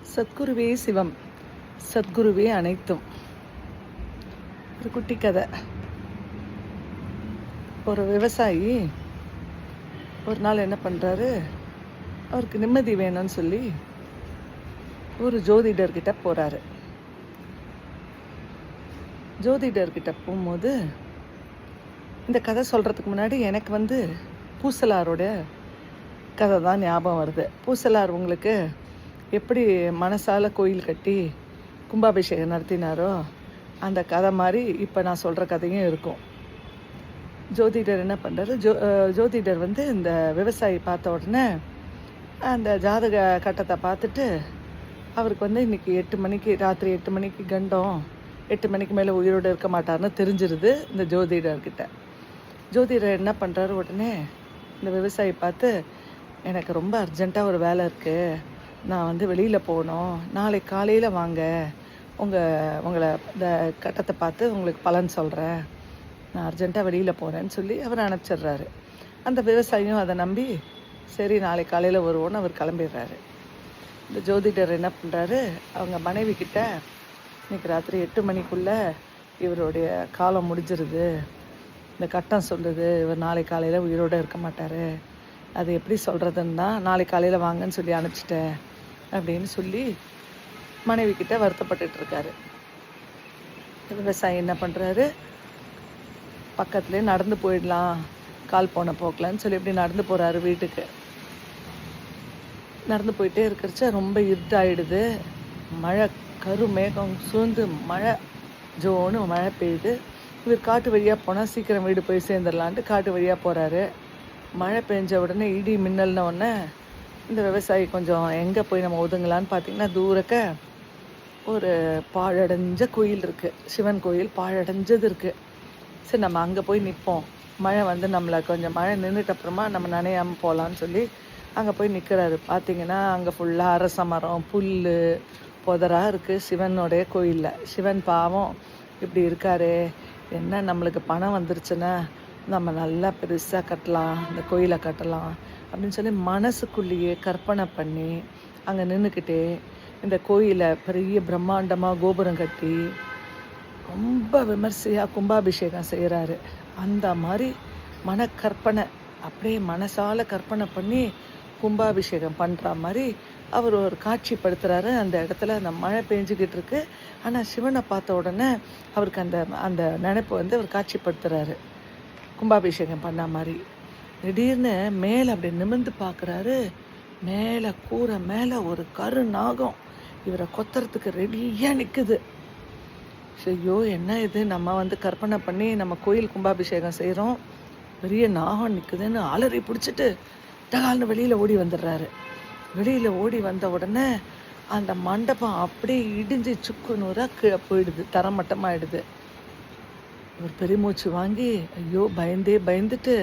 சத்குருவே சிவம், சத்குருவே அனைத்தும். ஒரு குட்டி கதை. ஒரு விவசாயி ஒரு நாள் என்ன பண்ணுறாரு, அவருக்கு நிம்மதி வேணும்னு சொல்லி ஒரு ஜோதிடர்கிட்ட போகிறாரு. ஜோதிடர்கிட்ட போகும்போது இந்த கதை சொல்கிறதுக்கு முன்னாடி எனக்கு பூசலாரோட கதை தான் ஞாபகம் வருது. பூசலார் உங்களுக்கு எப்படி மனசால கோயில் கட்டி கும்பாபிஷேகம் நடத்தினாரோ அந்த கதை மாதிரி இப்போ நான் சொல்கிற கதையும் இருக்கும். ஜோதிடர் என்ன பண்ணுறாரு, ஜோதிடர் இந்த விவசாயி பார்த்த உடனே அந்த ஜாதக கட்டத்தை பார்த்துட்டு அவருக்கு இன்றைக்கி 8 மணிக்கு, ராத்திரி 8 மணிக்கு கண்டம், 8 மணிக்கு மேலே உயிரோடு இருக்க மாட்டார்னு தெரிஞ்சிருது இந்த ஜோதிடர்கிட்ட. ஜோதிடர் என்ன பண்ணுறாரு, உடனே இந்த விவசாயி பார்த்து, எனக்கு ரொம்ப அர்ஜெண்ட்டாக ஒரு வேலை இருக்குது, நான் வெளியில் போகணும், நாளைக்கு காலையில் வாங்க, உங்களை இந்த கட்டத்தை பார்த்து உங்களுக்கு பலன் சொல்கிறேன், நான் அர்ஜெண்ட்டாக வெளியில் போகிறேன்னு சொல்லி அவர் அனுப்பிச்சிடுறாரு. அந்த விவசாயியும் அதை நம்பி சரி நாளைக்கு காலையில் வருவோன்னு அவர் கிளம்பிடுறாரு. இந்த ஜோதிடர் என்ன பண்ணுறாரு, அவங்க மனைவி கிட்ட இன்றைக்கி ராத்திரி 8 மணிக்குள்ளே இவருடைய காலம் முடிஞ்சிருது, இந்த கட்டம் சொல்லுது, இவர் நாளை காலையில் உயிரோடு இருக்க மாட்டார், அது எப்படி சொல்கிறதுன்னு தான் நாளைக்கு காலையில் வாங்கன்னு சொல்லி அனுப்பிச்சிட்டேன் அப்படின்னு சொல்லி மனைவி கிட்ட வருத்தப்பட்டுருக்காரு. விவசாயி என்ன பண்ணுறாரு, பக்கத்துலேயே நடந்து போயிடலாம், கால் போன போக்கலான்னு சொல்லி எப்படி நடந்து போகிறாரு வீட்டுக்கு. நடந்து போயிட்டே இருக்கிறச்ச ரொம்ப இருட்டாயிடுது, மழை, கருமேகம் சூழ்ந்து மழை, ஜோன்னு மழை பெய்யுது. இவர் காட்டு வழியாக போனால் சீக்கிரம் வீடு போய் சேர்ந்துடலான்ட்டு காட்டு வழியாக போகிறாரு. மழை பெஞ்ச உடனே இடி மின்னல்ன உடனே இந்த விவசாயி கொஞ்சம் எங்கே போய் நம்ம ஒதுங்கலான்னு பார்த்தீங்கன்னா, தூரக்க ஒரு பாழடைஞ்ச கோயில் இருக்குது, சிவன் கோயில் பாழடைஞ்சது இருக்குது. சரி நம்ம அங்கே போய் நிற்போம், மழை நம்மளை கொஞ்சம் மழை நின்றுட்டு அப்புறமா நம்ம நனையாமல் போகலான்னு சொல்லி அங்கே போய் நிற்கிறாரு. பார்த்தீங்கன்னா அங்கே ஃபுல்லாக அரச மரம், புல், புதராக இருக்குது சிவனுடைய கோயிலில். சிவன் பாவம் இப்படி இருக்காரு, என்ன நம்மளுக்கு பணம் வந்துருச்சுன்னா நம்ம நல்லா பெருசாக கட்டலாம், இந்த கோயிலை கட்டலாம் அப்படின்னு சொல்லி மனசுக்குள்ளேயே கற்பனை பண்ணி அங்கே நின்றுக்கிட்டே இந்த கோயிலை பெரிய பிரம்மாண்டமாக கோபுரம் கட்டி ரொம்ப விமர்சையாக கும்பாபிஷேகம் செய்கிறாரு. அந்த மாதிரி மனக்கற்பனை, அப்படியே மனசால கற்பனை பண்ணி கும்பாபிஷேகம் பண்ணுற மாதிரி அவர் ஒரு காட்சிப்படுத்துகிறாரு. அந்த இடத்துல அந்த மழை பெஞ்சிக்கிட்டு இருக்கு, ஆனால் சிவனை பார்த்த உடனே அவருக்கு அந்த நினைப்பு அவர் காட்சிப்படுத்துகிறாரு கும்பாபிஷேகம் பண்ண மாதிரி. திடீர்னு மேலே அப்படி நிமிர்ந்து பார்க்குறாரு, மேலே கூரை மேலே ஒரு கருநாகம் இவரை கொத்துறதுக்கு ரெடியாக நிற்குது. ஐயோ என்ன இது, நம்ம கற்பனை பண்ணி நம்ம கோயில் கும்பாபிஷேகம் செய்கிறோம், பெரிய நாகம் நிற்குதுன்னு அலறி பிடிச்சிட்டு டகால்னு வெளியில் ஓடி வந்துடுறாரு. வெளியில் ஓடி வந்த உடனே அந்த மண்டபம் அப்படியே இடிஞ்சு சுக்கு நூறாக கீழே போயிடுது, தரமட்டமாகிடுது. ஒரு பெருமூச்சு வாங்கி ஐயோ பயந்துட்டு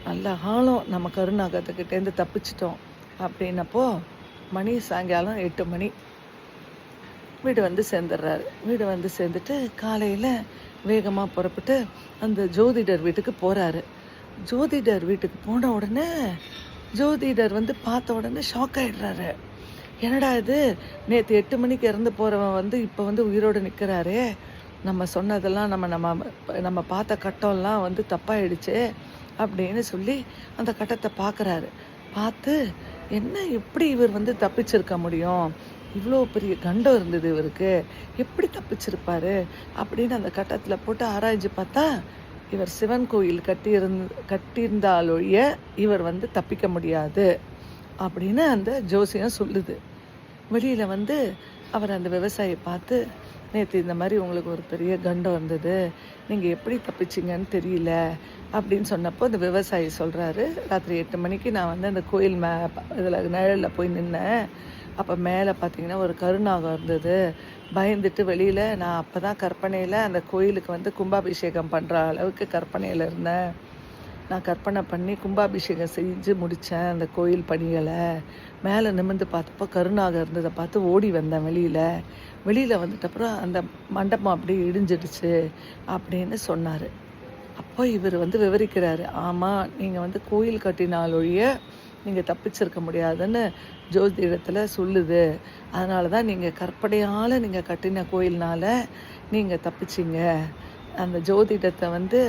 நல்ல காலம் நம்ம கருநாகத்துக்கிட்டேருந்து தப்பிச்சிட்டோம் அப்படின்னப்போ மணி சாயங்காலம் 8 மணி. வீடு சேர்ந்துடுறாரு. வீடு சேர்ந்துட்டு காலையில் வேகமாக புறப்பட்டு அந்த ஜோதிடர் வீட்டுக்கு போகிறாரு. ஜோதிடர் வீட்டுக்கு போன உடனே ஜோதிடர் பார்த்த உடனே ஷாக் ஆகிடுறாரு. என்னடா இது, நேற்று 8 மணிக்கு இறந்து போகிறவன் இப்போ உயிரோடு நிற்கிறாரே, நம்ம சொன்னதெல்லாம் நம்ம பார்த்த கட்டம்லாம் தப்பாயிடுச்சு அப்படின்னு சொல்லி அந்த கட்டத்தை பார்க்குறாரு. பார்த்து என்ன எப்படி இவர் தப்பிச்சிருக்க முடியும், இவ்வளோ பெரிய கண்டம் இருந்தது இவருக்கு, எப்படி தப்பிச்சிருப்பாரு அப்படின்னு அந்த கட்டத்தில் போட்டு ஆராய்ச்சி பார்த்தா, இவர் சிவன் கோயில் கட்டியிருந்தாலொழிய இவர் தப்பிக்க முடியாது அப்படின்னு அந்த ஜோசியம் சொல்லுது. வெளியில் அவர் அந்த விவசாயியை பார்த்து, நேற்று இந்த மாதிரி உங்களுக்கு ஒரு பெரிய கண்டம் இருந்தது, நீங்கள் எப்படி தப்பிச்சிங்கன்னு தெரியல அப்படின்னு சொன்னப்போ அந்த விவசாயி சொல்கிறாரு, ராத்திரி 8 மணிக்கு நான் அந்த கோயில் இதில் நிழலில் போய் நின்னேன், அப்போ மேலே பார்த்தீங்கன்னா ஒரு கருநாகம் இருந்தது, பயந்துட்டு வெளியில் நான் அப்போ தான் கற்பனையில் அந்த கோயிலுக்கு கும்பாபிஷேகம் பண்ணுற அளவுக்கு கற்பனையில் இருந்தேன், நான் கற்பனை பண்ணி கும்பாபிஷேகம் செஞ்சு முடித்தேன் அந்த கோயில் பணிகளை, மேலே நிமிர்ந்து பார்த்தப்போ கருநாகம் இருந்ததை பார்த்து ஓடி வந்தேன் வெளியில் வந்துட்டப்புறம் அந்த மண்டபம் அப்படியே இடிஞ்சிடுச்சு அப்படின்னு சொன்னார். அப்போ இவர் விவரிக்கிறாரு, ஆமாம் நீங்கள் கோயில் கட்டினாலொழிய நீங்கள் தப்பிச்சிருக்க முடியாதுன்னு ஜோதிடத்தில் சொல்லுது. அதனால தான் நீங்கள் கற்பனையால் நீங்கள் கட்டின கோயில்னால நீங்கள் தப்பிச்சிங்க. அந்த ஜோதிடத்தை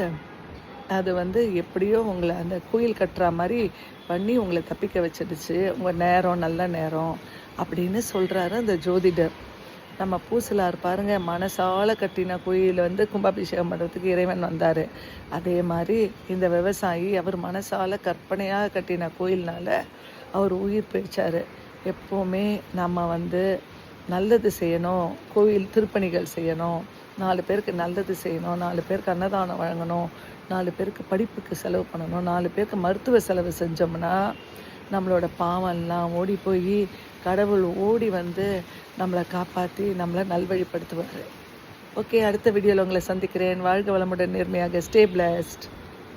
அது எப்படியோ உங்களை அந்த கோயில் கட்டுற மாதிரி பண்ணி உங்களை தப்பிக்க வச்சிடுச்சு. உங்கள் நேரம் நல்ல நேரம் அப்படின்னு சொல்கிறாரு அந்த ஜோதிடர். நம்ம பூசலார் பாருங்க, மனசால கட்டின கோயில் கும்பாபிஷேகம் பண்ணுறதுக்கு இறைவன் வந்தார். அதே மாதிரி இந்த விவசாயி அவர் மனசால கற்பனையாக கட்டின கோயில்னால அவர் உயிர் பிழைச்சார். எப்போவுமே நம்ம நல்லது செய்யணும், கோயில் திருப்பணிகள் செய்யணும், 4 பேருக்கு நல்லது செய்யணும், 4 பேருக்கு அன்னதானம் வழங்கணும், 4 பேருக்கு படிப்புக்கு செலவு பண்ணணும், 4 பேருக்கு மருத்துவ செலவு செஞ்சோம்னா நம்மளோட பாவம்லாம் ஓடி போய் கடவுள் ஓடி நம்மளை காப்பாற்றி நம்மளை நல்வழிப்படுத்துவார். ஓகே, அடுத்த வீடியோவில் உங்களை சந்திக்கிறேன். வாழ்க வளமுடன், நேர்மையாக. Stay blessed.